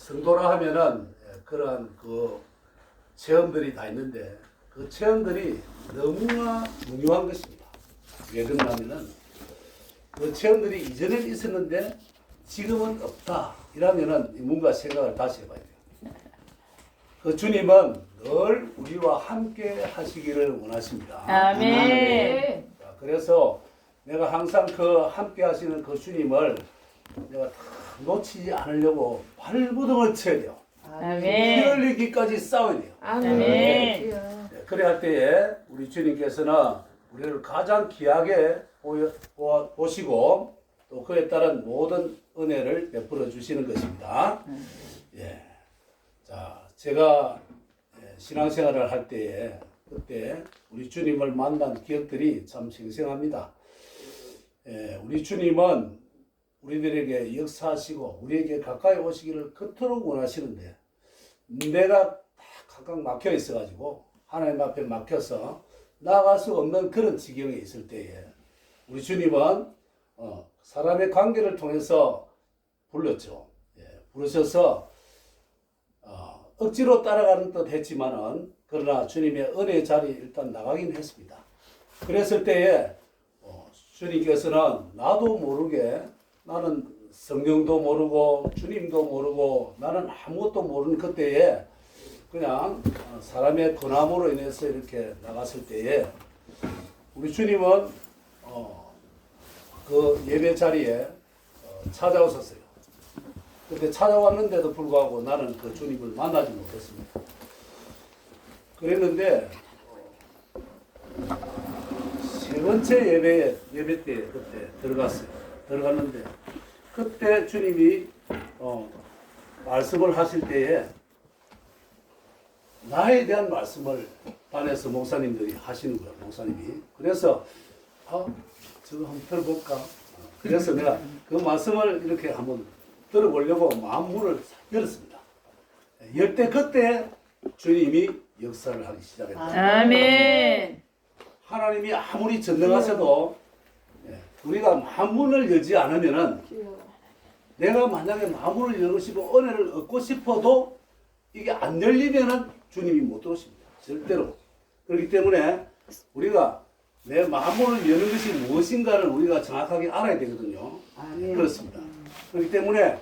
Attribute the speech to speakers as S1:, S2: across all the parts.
S1: 성도라 하면은 그러한 그 체험들이 다 있는데 그 체험들이 너무나 중요한 것입니다. 왜 그러냐면은 그 체험들이 이전에 있었는데 지금은 없다. 이러면은 뭔가 생각을 다시 해봐야 돼요. 그 주님은 늘 우리와 함께 하시기를 원하십니다.
S2: 아멘.
S1: 자, 그래서 내가 항상 그 함께 하시는 그 주님을 내가 다 놓치지 않으려고 발버둥을 쳐야 돼요. 피
S2: 아멘.
S1: 흘리기까지 싸워야 돼요.
S2: 아멘.
S1: 네, 그래 할 때에 우리 주님께서는 우리를 가장 귀하게 보시고 또 그에 따른 모든 은혜를 베풀어 주시는 것입니다. 예. 자, 제가 신앙생활을 할 때에 그때 우리 주님을 만난 기억들이 참 생생합니다. 예, 우리 주님은 우리들에게 역사하시고 우리에게 가까이 오시기를 그토록 원하시는데 내가 다 각각 막혀 있어가지고 하나님 앞에 막혀서 나아갈 수 없는 그런 지경에 있을 때에 우리 주님은 사람의 관계를 통해서 불렀죠. 예, 부르셔서 억지로 따라가는 듯 했지만은 그러나 주님의 은혜의 자리에 일단 나가긴 했습니다. 그랬을 때에 주님께서는 나도 모르게 나는 성경도 모르고 주님도 모르고 나는 아무것도 모르는 그때에 그냥 사람의 권함으로 인해서 이렇게 나갔을 때에 우리 주님은 그 예배 자리에 찾아오셨어요. 그때 찾아왔는데도 불구하고 나는 그 주님을 만나지 못했습니다. 그랬는데 세 번째 예배 때 그때 들어갔어요. 들어갔는데 그때 주님이 말씀을 하실 때에 나에 대한 말씀을 반에서 목사님들이 하시는 거예요. 목사님이. 그래서 저거 한번 들어볼까? 그래서 내가 그 말씀을 이렇게 한번 들어보려고 마음 문을 열었습니다. 열 때 그때 주님이 역사를 하기 시작했다.
S2: 아멘.
S1: 하나님이 아무리 전능하셔도 우리가 마음문을 열지 않으면은 내가 만약에 마음문을 열고 싶어 은혜를 얻고 싶어도 이게 안 열리면은 주님이 못 들어오십니다. 절대로. 그렇기 때문에 우리가 내 마음문을 여는 것이 무엇인가를 우리가 정확하게 알아야 되거든요. 그렇습니다. 그렇기 때문에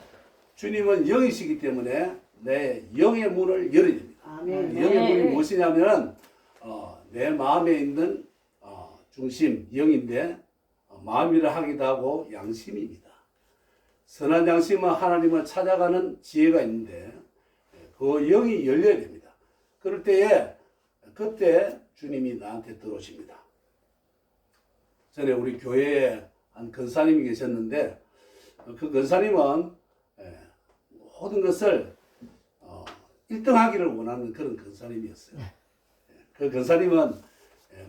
S1: 주님은 영이시기 때문에 내 영의 문을 열어야 됩니다. 영의 문이 무엇이냐면은 내 마음에 있는 중심, 영인데 마음이라 하기도 하고 양심입니다. 선한 양심은 하나님을 찾아가는 지혜가 있는데 그 영이 열려야 됩니다. 그럴 때에 그때 주님이 나한테 들어오십니다. 전에 우리 교회에 한 권사님이 계셨는데 그 권사님은 모든 것을 1등 하기를 원하는 그런 권사님이었어요. 그 권사님은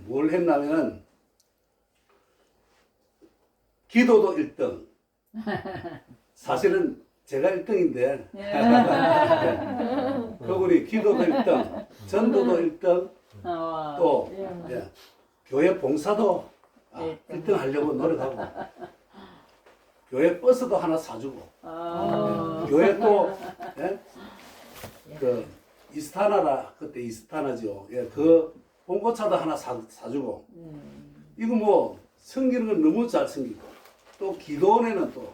S1: 뭘 했냐면 기도도 1등. 사실은 제가 1등인데 그분이 기도도 1등, 전도도 1등, 또 교회 봉사도 1등 하려고 노력하고 교회 버스도 하나 사주고 교회 또 그 이스타나라 그때 이스타나죠. 그 봉고차도 하나 사주고 이거 뭐 섬기는 건 너무 잘 섬기고 또 기도원에는 또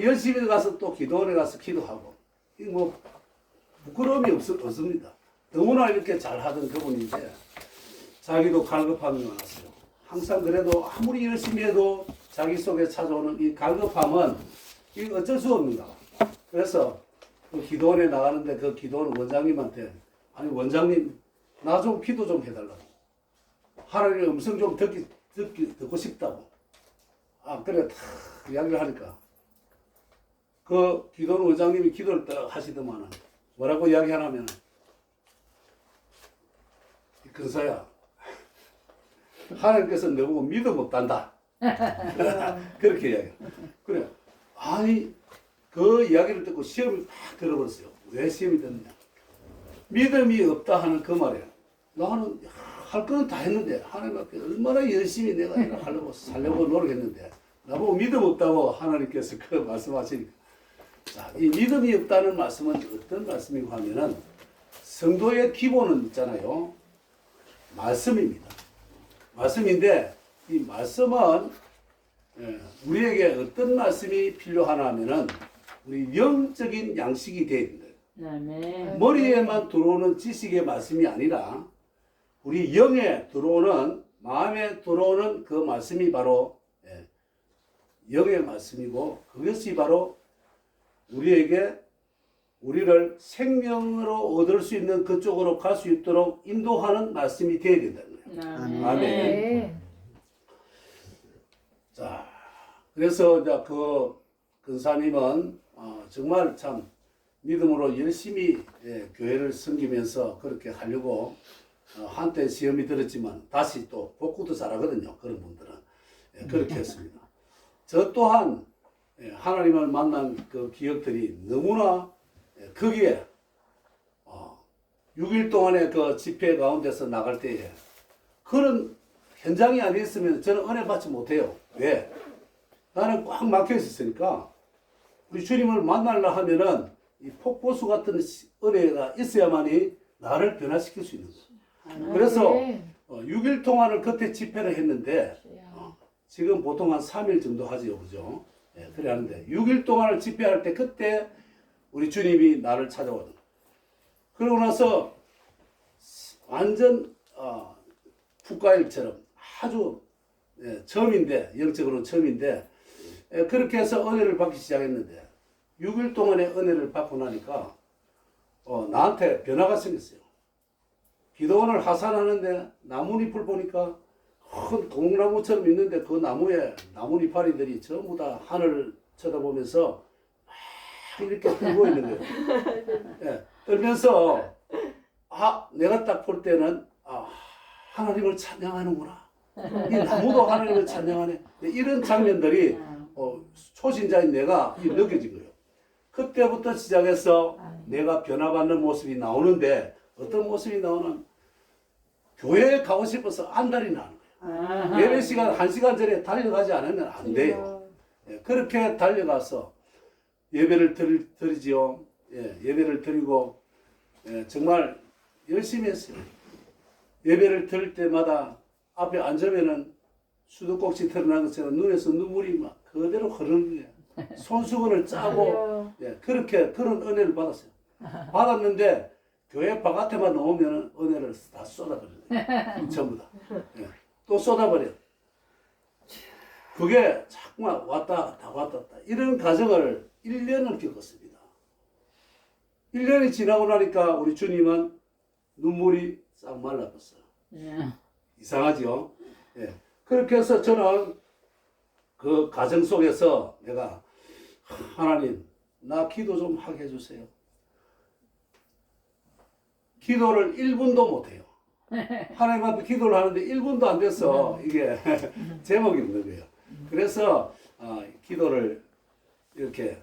S1: 열심히 가서 또 기도원에 가서 기도하고 이거 뭐 부끄러움이 없습니다. 너무나 이렇게 잘하던 그분인데 자기도 갈급함이 많았어요. 항상 그래도 아무리 열심히 해도 자기 속에 찾아오는 이 갈급함은 이거 어쩔 수 없는가. 그래서 그 기도원에 나가는데 그 기도원 원장님한테 아니 원장님 나 좀 기도 좀 해달라고. 하나님의 음성 좀 듣고 싶다고. 그래 다 이야기를 하니까 그 기도원 원장님이 기도를 딱 하시더만은 뭐라고 이야기하냐면 근사야 하나님께서 너보고 믿어 못한다. 그렇게 이야기해요. 그래. 아니, 그 이야기를 듣고 시험을 딱 들어버렸어요. 왜 시험이 됐느냐. 믿음이 없다 하는 그 말이에요. 나는 할 건 다 했는데, 하나님 앞에 얼마나 열심히 내가 하려고, 살려고 노력했는데, 나보고 믿음 없다고 하나님께서 그 말씀하시니까. 자, 이 믿음이 없다는 말씀은 어떤 말씀이고 하면은 성도의 기본은 있잖아요. 말씀입니다. 말씀인데 이 말씀은 우리에게 어떤 말씀이 필요하나 하면은 우리 영적인 양식이 되어야 된다.
S2: 아멘.
S1: 머리에만 들어오는 지식의 말씀이 아니라 우리 영에 들어오는 마음에 들어오는 그 말씀이 바로 영의 말씀이고 그것이 바로 우리를 생명으로 얻을 수 있는 그쪽으로 갈 수 있도록 인도하는 말씀이 되어야 된다는 거예요. 아멘.
S2: 네.
S1: 자, 그래서 이제 그 근사님은 정말 참 믿음으로 열심히 교회를 섬기면서 그렇게 하려고 한때 시험이 들었지만 다시 또 복구도 잘하거든요. 그런 분들은 그렇게 했습니다. 저 또한 하나님을 만난 그 기억들이 너무나 거기에 6일 동안의 그 집회 가운데서 나갈 때에 그런 현장이 아니었으면 저는 은혜 받지 못해요. 왜? 나는 꽉 막혀 있었으니까 우리 주님을 만나려 하면은 이 폭포수 같은 은혜가 있어야만이 나를 변화시킬 수 있는 거예요. 그래서 6일 동안을 그때 집회를 했는데 지금 보통 한 3일 정도 하지요, 그죠? 그래 하는데 6일 동안을 집회할 때 그때 우리 주님이 나를 찾아오는. 그러고 나서 완전 북가일처럼 아주 처음인데 영적으로는 처음인데 그렇게 해서 은혜를 받기 시작했는데 6일 동안의 은혜를 받고 나니까 나한테 변화가 생겼어요. 기도원을 하산하는데 나뭇잎을 보니까 큰 공나무처럼 있는데 그 나무에 나뭇잎파리들이 전부 다 하늘을 쳐다보면서 막 이렇게 떨고 있는 거예요. 떨면서 내가 딱 볼 때는 하나님을 찬양하는구나. 이 나무도 하나님을 찬양하네. 이런 장면들이 초신자인 내가 느껴진 거예요. 그때부터 시작해서 내가 변화받는 모습이 나오는데 어떤 모습이 나오는 교회에 가고 싶어서 안달이 나는 거예요. 예배 시간 1시간 전에 달려가지 않으면 안 돼요. 그렇게 달려가서 예배를 드리지요. 예배를 드리고 정말 열심히 했어요. 예배를 드릴 때마다 앞에 앉으면은 수도꼭지 드러난 것처럼 눈에서 눈물이 막 그대로 흐르는 거예요. 손수건을 짜고 그렇게 그런 은혜를 받았어요. 받았는데 교회 바깥에만 나오면 은혜를 다 쏟아버려요. 전부 다. 또 쏟아버려. 그게 자꾸만 왔다 갔다 이런 과정을 1년을 겪었습니다. 1년이 지나고 나니까 우리 주님은 눈물이 싹 말라버렸어요. 이상하죠? 그렇게 해서 저는 그 과정 속에서 내가 하나님 나 기도 좀 하게 해주세요. 기도를 1분도 못해요. 하나님 앞에 기도를 하는데 1분도 안 돼서 이게 제목이 없는 거예요. 그래서 기도를 이렇게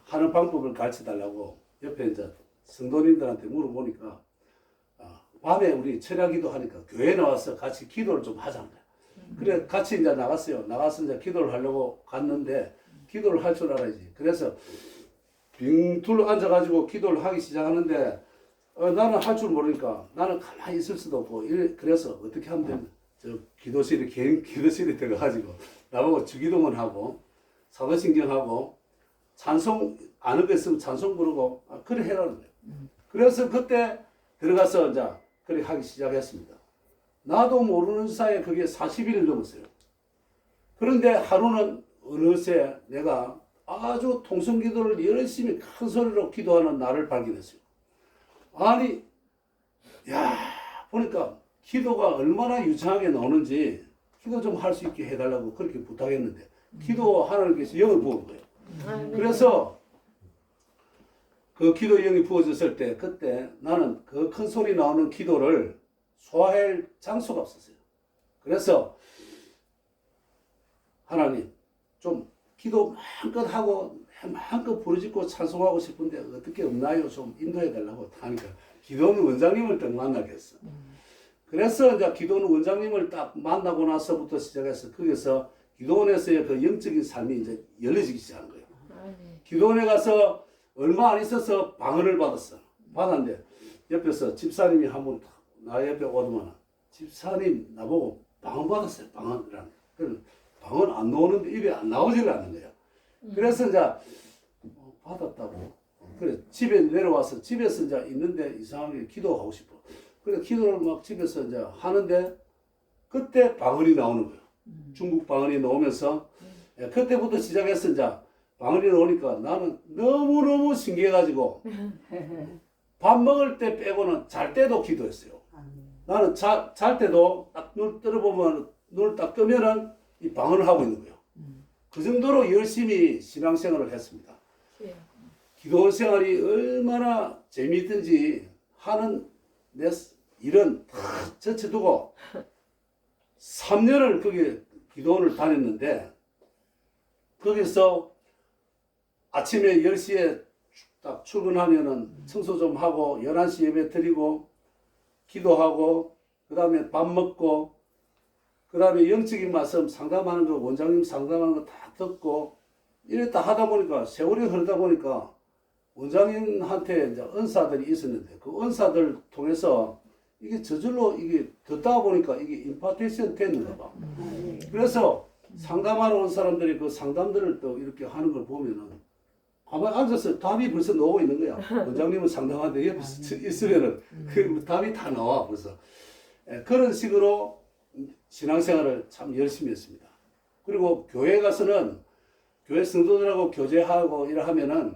S1: 하는 방법을 가르쳐 달라고 옆에 이제 성도님들한테 물어보니까 밤에 우리 철야기도 하니까 교회에 나와서 같이 기도를 좀 하자는 거예요. 그래 같이 이제 나갔어요. 나가서 이제 기도를 하려고 갔는데 기도를 할 줄 알아야지. 그래서 빙둘 앉아가지고 기도를 하기 시작하는데 나는 할 줄 모르니까 나는 가만히 있을 수도 없고 그래서 어떻게 하면 되나 저 기도실에 개인 기도실에 들어가가지고 나보고 주기도문 하고 사도신경하고 찬송 아는 거 있으면 찬송 부르고 그래 해라는 거예요. 그래서 그때 들어가서 이제 그렇게 하기 시작했습니다. 나도 모르는 사이에 그게 40일을 넘었어요. 그런데 하루는 어느새 내가 아주 통성기도를 열심히 큰 소리로 기도하는 나를 발견했어요. 아니, 보니까 기도가 얼마나 유창하게 나오는지 기도 좀 할 수 있게 해달라고 그렇게 부탁했는데 기도 하나님께서 영을 부은 거예요. 그래서 그 기도 영이 부어졌을 때 그때 나는 그 큰 소리 나오는 기도를 소화할 장소가 없었어요. 그래서 하나님 좀 기도 마음껏 하고 마음껏 부르짖고 찬송하고 싶은데 어떻게 없나요? 좀 인도해 달라고 하니까 기도원 원장님을 딱 만나게 했어. 그래서 이제 기도원 원장님을 딱 만나고 나서부터 시작해서 거기서 기도원에서의 그 영적인 삶이 이제 열려지기 시작한 거예요. 기도원에 가서 얼마 안 있어서 방언을 받았어. 받았는데 옆에서 집사님이 한 번 나 옆에 오더만 집사님 나보고 방언 받았어요. 방언이라는. 그래서 방언 안 나오는데 입에 안 나오지를 않는 거야. 그래서 이제 받았다고. 그래 집에 내려와서 집에서 이제 있는데 이상하게 기도하고 싶어. 그래 기도를 막 집에서 이제 하는데 그때 방언이 나오는 거야. 중국 방언이 나오면서 그때부터 시작해서 이제 방언이 나오니까 나는 너무너무 신기해가지고 밥 먹을 때 빼고는 잘 때도 기도했어요. 나는 잘 때도 딱 눈 떠보면 눈을 딱 뜨면은 이 방언을 하고 있는 거예요. 그 정도로 열심히 신앙생활을 했습니다. 기도 생활이 얼마나 재미있든지 하는 내 일은 다 젖혀두고 3년을 거기 기도원을 다녔는데 거기서 아침에 10시에 딱 출근하면은 청소 좀 하고 11시 예배 드리고 기도하고 그 다음에 밥 먹고 그 다음에 영적인 말씀 상담하는 거 원장님 상담하는 거 다 듣고 이랬다 하다 보니까 세월이 흐르다 보니까 원장님한테 이제 은사들이 있었는데 그 은사들 통해서 이게 저절로 이게 듣다 보니까 이게 임파테이션 됐는가 봐. 그래서 상담하러 온 사람들이 그 상담들을 또 이렇게 하는 걸 보면은 가만히 앉아서 답이 벌써 나오고 있는 거야. 원장님은 상담하는데 옆에 있으면은 그 답이 다 나와 벌써. 그런 식으로 신앙생활을 참 열심히 했습니다. 그리고 교회 가서는 교회 성도들하고 교제하고 이러하면은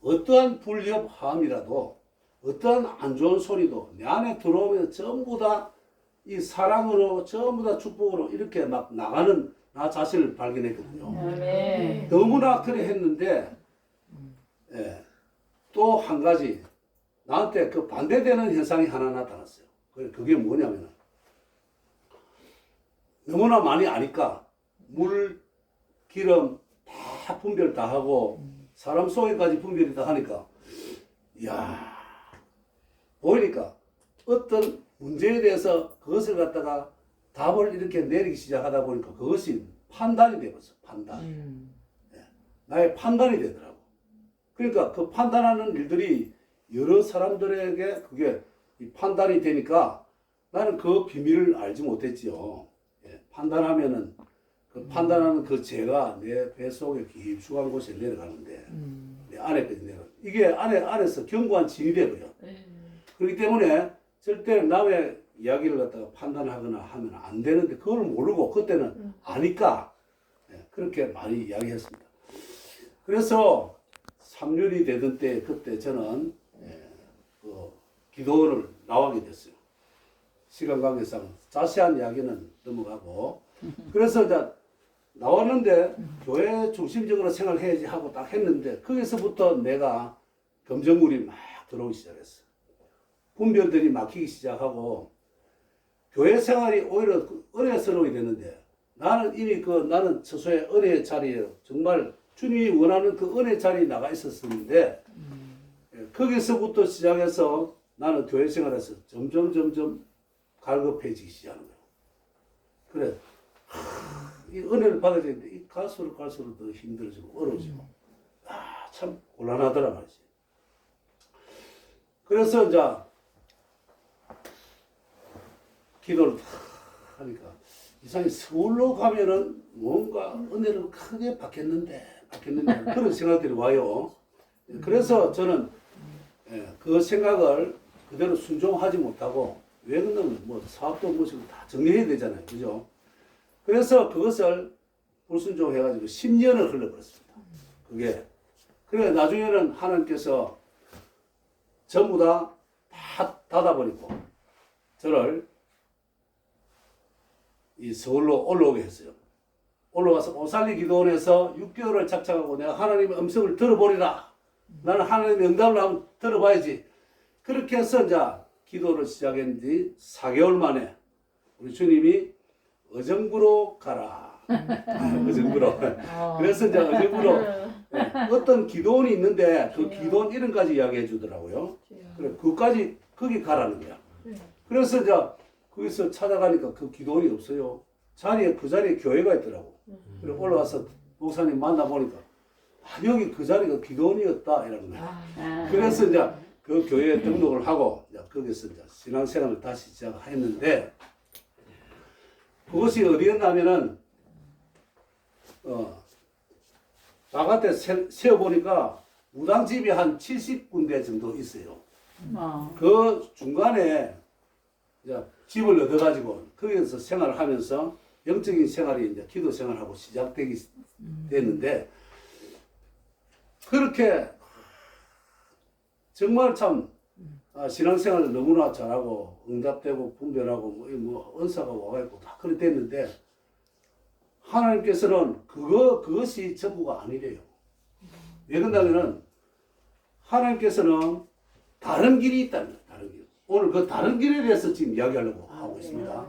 S1: 어떠한 불협화음이라도 어떠한 안 좋은 소리도 내 안에 들어오면 전부 다 이 사랑으로 전부 다 축복으로 이렇게 막 나가는 나 자신을 발견했거든요.
S2: 아멘.
S1: 너무나 그래 했는데 또 한 가지 나한테 그 반대되는 현상이 하나 나타났어요. 그게 뭐냐면은 너무나 많이 아니까 물, 기름 다 분별 다 하고 사람 속에까지 분별이 다 하니까 이야 보이니까 어떤 문제에 대해서 그것을 갖다가 답을 이렇게 내리기 시작하다 보니까 그것이 판단이 되었어. 판단. 나의 판단이 되더라고. 그러니까 그 판단하는 일들이 여러 사람들에게 그게 판단이 되니까 나는 그 비밀을 알지 못했지요. 판단하면은 그 판단하는 그 죄가 내 배 속에 깊숙한 곳에 내려가는데 내 안에까지 내려. 이게 안에서 견고한 진이 되고요. 그렇기 때문에 절대 남의 이야기를 갖다가 판단하거나 하면 안 되는데 그걸 모르고 그때는 아니까 그렇게 많이 이야기했습니다. 그래서 3년이 되던 때 그때 저는 그 기도원을 나오게 됐어요. 시간 관계상 자세한 이야기는 넘어가고 그래서 이제 나왔는데 교회 중심적으로 생활해야지 하고 딱 했는데 거기서부터 내가 검정물이 막 들어오기 시작했어. 분별들이 막히기 시작하고 교회 생활이 오히려 은혜스러워야 되는데 나는 이미 나는 처소의 은혜 자리에 정말 주님이 원하는 그 은혜 자리에 나가 있었는데 거기서부터 시작해서 나는 교회 생활에서 점점 갈급해지기 시작하는 거예요. 그래 이 은혜를 받아야 되는데 이 갈수록 더 힘들어지고 어려워지고 참 곤란하더라 말이지. 그래서 이제 기도를 하니까 이상하게 서울로 가면은 뭔가 은혜를 크게 받겠는데 그런 생각들이 와요. 그래서 저는 그 생각을 그대로 순종하지 못하고 왜 그러면 뭐 사업도 뭐지고 다 정리해야 되잖아요. 그죠? 그래서 그것을 불순종해가지고 10년을 흘러버렸습니다. 그게. 그래 나중에는 하나님께서 전부 다 닫아버리고 저를 이 서울로 올라오게 했어요. 올라와서 오살리 기도원에서 6개월을 착착하고 내가 하나님의 음성을 들어보리라. 나는 하나님의 응답을 한번 들어봐야지. 그렇게 해서 이제 기도를 시작했는지 4개월 만에 우리 주님이 어정부로 가라. 어정부로. 그래서 이제 어정부로 어떤 기도원이 있는데 그 기도원 이름까지 이야기해 주더라고요. 그래 그까지 거기 가라는 거야. 그래서 이제 거기서 찾아가니까 그 기도원이 없어요. 그 자리에 교회가 있더라고. 그래 올라가서 목사님 만나 보니까 여기 그 자리가 기도원이었다 이런 거예요.
S2: 아.
S1: 그래서 이제 그 교회에 등록을 하고 이제 거기서 이제 신앙생활을 다시 시작했는데 그것이 어디였냐면은 바깥에 세어보니까 무당집이 한 70군데 정도 있어요. 그 중간에 이제 집을 얻어가지고 거기서 생활을 하면서 영적인 생활이 이제 기도 생활하고 시작되기 됐는데 그렇게 정말 참 신앙생활을 너무나 잘하고 응답되고 분별하고 뭐 은사가 와가지고 다 그렇게 됐는데 하나님께서는 그것이 전부가 아니래요. 왜 그런다면은 하나님께서는 다른 길이 있답니다. 다른 길. 오늘 그 다른 길에 대해서 지금 이야기하려고 하고 있습니다.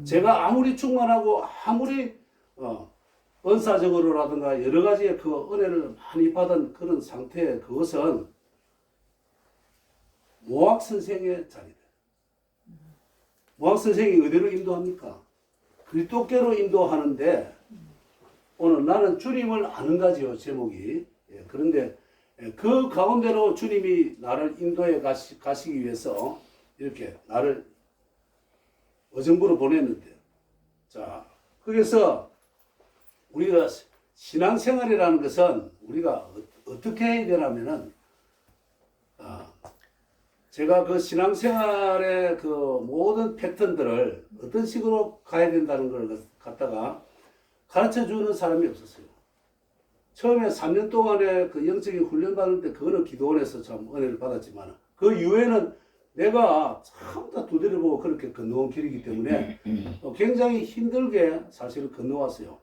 S1: 제가 아무리 충만하고 아무리 은사적으로라든가 여러 가지의 그 은혜를 많이 받은 그런 상태의 그것은 모학 선생의 자리다. 모학 선생이 어디로 인도합니까? 그리스도께로 인도하는데 오늘 나는 주님을 아는 가지요 제목이. 그런데 그 가운데로 주님이 나를 인도해 가시기 위해서 이렇게 나를 어정부로 보냈는데 자 그래서 우리가 신앙생활이라는 것은 우리가 어떻게 해야 되냐면은 제가 그 신앙생활의 그 모든 패턴들을 어떤 식으로 가야 된다는 걸 갖다가 가르쳐 주는 사람이 없었어요. 처음에 3년 동안에 그 영적인 훈련 받을 때 그거는 기도원에서 참 은혜를 받았지만 그 이후에는 내가 참 다 두드려 보고 그렇게 건너온 길이기 때문에 굉장히 힘들게 사실 건너왔어요.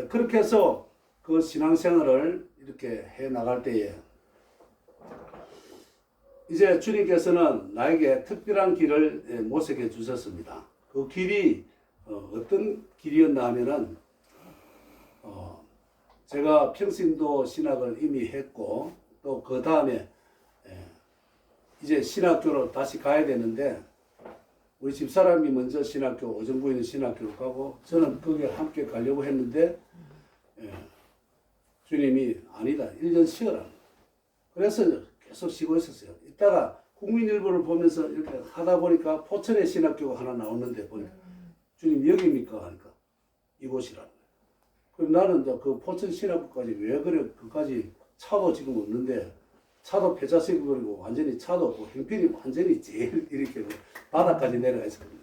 S1: 그렇게 해서 그 신앙생활을 이렇게 해 나갈 때에 이제 주님께서는 나에게 특별한 길을 모색해 주셨습니다. 그 길이 어떤 길이었나 하면은 제가 평신도 신학을 이미 했고 또 그 다음에 이제 신학교로 다시 가야 되는데 우리 집사람이 먼저 신학교 오정부에 있는 신학교로 가고 저는 거기에 함께 가려고 했는데 주님이 아니다 1년 쉬어라. 그래서 계속 쉬고 있었어요. 이따가 국민일보를 보면서 이렇게 하다 보니까 포천에 신학교가 하나 나오는데 보니까 주님 여기입니까 하니까 이곳이라는 거예요. 그럼 나는 그 포천 신학교까지 왜 그래 그까지 차도 지금 없는데 차도 폐차시키고 그리고 완전히 차도 없고 형편이 완전히 제일 이렇게 바닥까지 내려가 있었거든요.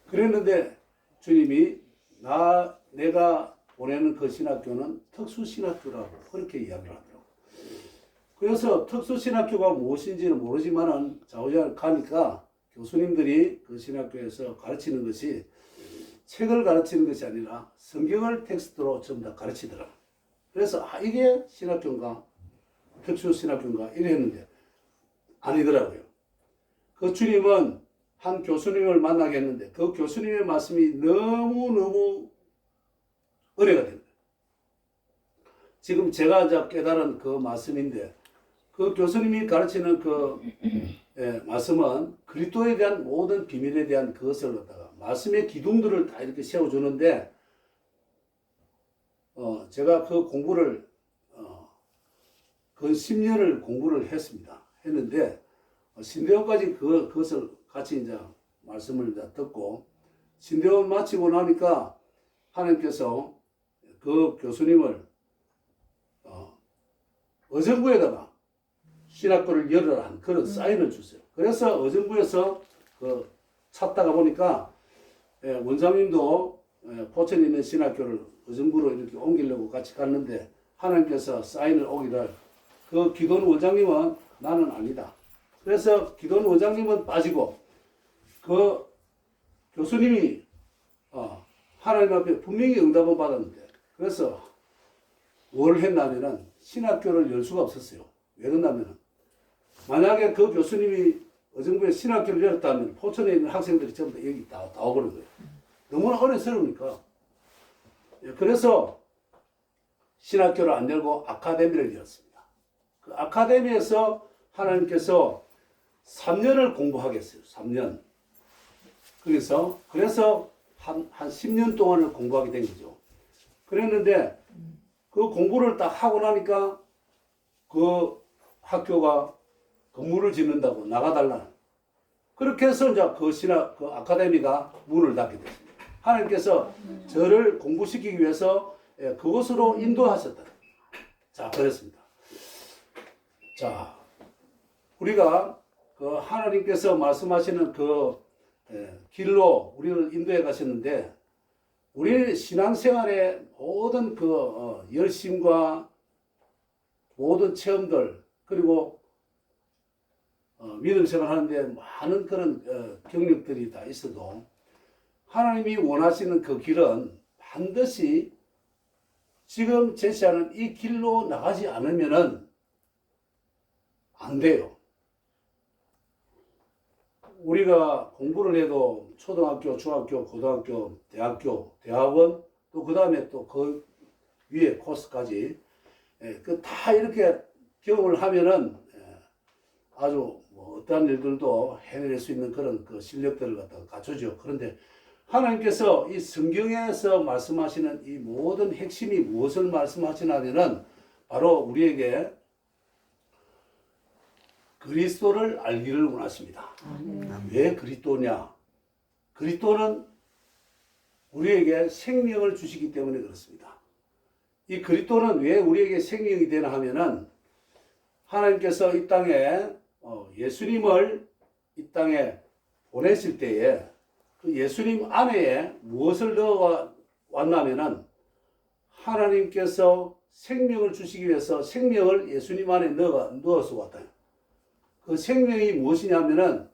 S1: 그랬는데 주님이 내가 보내는 그 신학교는 특수신학교라고 그렇게 이야기를 하더라고요. 그래서 특수신학교가 무엇인지는 모르지만은 좌우지간 가니까 교수님들이 그 신학교에서 가르치는 것이 책을 가르치는 것이 아니라 성경을 텍스트로 전부 다 가르치더라. 그래서 이게 신학교인가 특수신학교인가 이랬는데 아니더라고요. 그 주님은 한 교수님을 만나게 했는데 그 교수님의 말씀이 너무너무 은혜가 됩니다. 지금 제가 이제 깨달은 그 말씀인데 그 교수님이 가르치는 그 말씀은 그리스도에 대한 모든 비밀에 대한 그것을 갖다가 말씀의 기둥들을 다 이렇게 세워주는데 제가 그 공부를 그 10년을 공부를 했는데 신대원까지 그것을 같이 이제 말씀을 이제 듣고 신대원 마치고 나니까 하나님께서 그 교수님을 어정부에다가 신학교를 열어라 그런 사인을 주세요. 그래서 어정부에서 그 찾다가 보니까 원장님도 포천에 있는 신학교를 어정부로 이렇게 옮기려고 같이 갔는데 하나님께서 사인을 오기를 그 기돈 원장님은 나는 아니다. 그래서 기돈 원장님은 빠지고 그 교수님이 하나님 앞에 분명히 응답을 받았는데 그래서 뭘 했냐면은 신학교를 열 수가 없었어요. 왜 그러냐면은 만약에 그 교수님이 어정부에 신학교를 열었다면 포천에 있는 학생들이 전부 다 여기 다 오거든 거예요. 너무나 어려스러우니까. 그래서 신학교를 안 열고 아카데미를 열었습니다. 그 아카데미에서 하나님께서 3년을 공부하겠어요. 3년. 그래서 한 10년 동안을 공부하게 된 거죠. 그랬는데 그 공부를 딱 하고 나니까 그 학교가 건물을 짓는다고 나가달라. 그렇게 해서 이제 그 아카데미가 문을 닫게 됐습니다. 하나님께서 저를 공부시키기 위해서 그곳으로 인도하셨다. 자, 그랬습니다. 자, 우리가 그 하나님께서 말씀하시는 그 길로 우리를 인도해 가셨는데, 우리 신앙생활의 모든 그 열심과 모든 체험들, 그리고 믿음 생활하는데 많은 그런 경력들이 다 있어도 하나님이 원하시는 그 길은 반드시 지금 제시하는 이 길로 나가지 않으면은 안 돼요. 우리가 공부를 해도 초등학교, 중학교, 고등학교, 대학교, 대학원, 또 그 다음에 또 그 위에 코스까지 그 다 이렇게 경험을 하면은 아주 뭐 어떠한 일들도 해낼 수 있는 그런 그 실력들을 갖다가 갖추죠. 그런데 하나님께서 이 성경에서 말씀하시는 이 모든 핵심이 무엇을 말씀하시냐면은 바로 우리에게 그리스도를 알기를 원하십니다. 왜 그리스도냐? 그리스도는 우리에게 생명을 주시기 때문에 그렇습니다. 이 그리스도는 왜 우리에게 생명이 되나 하면은 하나님께서 이 땅에 예수님을 이 땅에 보내실 때에 그 예수님 안에 무엇을 넣어 왔냐면은 하나님께서 생명을 주시기 위해서 생명을 예수님 안에 넣어서 왔다. 그 생명이 무엇이냐면은